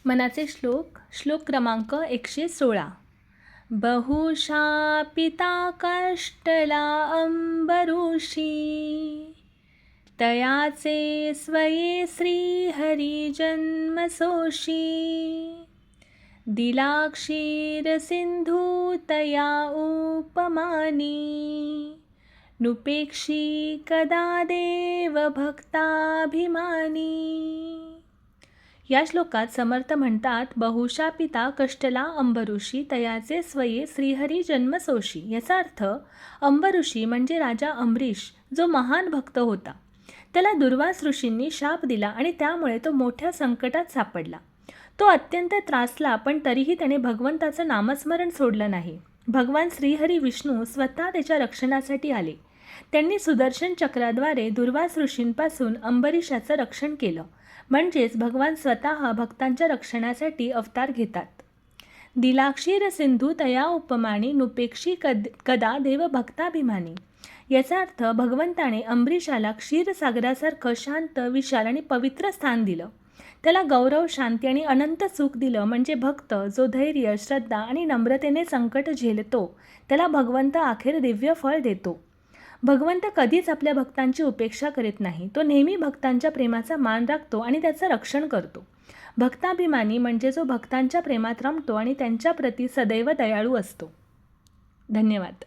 मनाचे श्लोक क्रमांक 116. बहुशा पिता कष्टला अंबऋषी, तयाचे स्वये श्रीहरी जन्मसोशी. दिला क्षीर सिंधू तया उपमानी, नुपेक्षी कदा देव भक्ताभिमानी. या श्लोकात समर्थ म्हणतात, बहुशा पिता कष्टला अंबऋषी, तयाचे स्वये श्रीहरी जन्मसोशी. याचा अर्थ, अंबऋषी म्हणजे राजा अंबरीश, जो महान भक्त होता. त्याला दुर्वास ऋषींनी शाप दिला आणि त्यामुळे तो मोठ्या संकटात सापडला. तो अत्यंत त्रासला, पण तरीही त्याने भगवंताचं नामस्मरण सोडलं नाही. भगवान श्रीहरी विष्णू स्वतः त्याच्या रक्षणासाठी आले. त्यांनी सुदर्शन चक्राद्वारे दुर्वास ऋषींपासून अंबरीशाचं रक्षण केलं. म्हणजेच भगवान स्वतः भक्तांच्या रक्षणासाठी अवतार घेतात. दिला क्षीर सिंधू तया उपमानी, नुपेक्षी कदा देव भक्ताभिमानी. याचा अर्थ, भगवंताने अंबरीशाला क्षीरसागरासारखं शांत, विशाल आणि पवित्र स्थान दिलं. त्याला गौरव, शांती आणि अनंत सुख दिलं. म्हणजे भक्त जो धैर्य, श्रद्धा आणि नम्रतेने संकट झेलतो, त्याला भगवंत अखेर दिव्य फळ देतो. भगवंत कधीच आपल्या भक्तांची उपेक्षा करीत नाही. तो नेहमी भक्तांच्या प्रेमाचा मान राखतो आणि त्याचं रक्षण करतो. भक्ताभिमानी म्हणजे जो भक्तांच्या प्रेमात रमतो आणि त्यांच्याप्रती सदैव दयाळू असतो. धन्यवाद.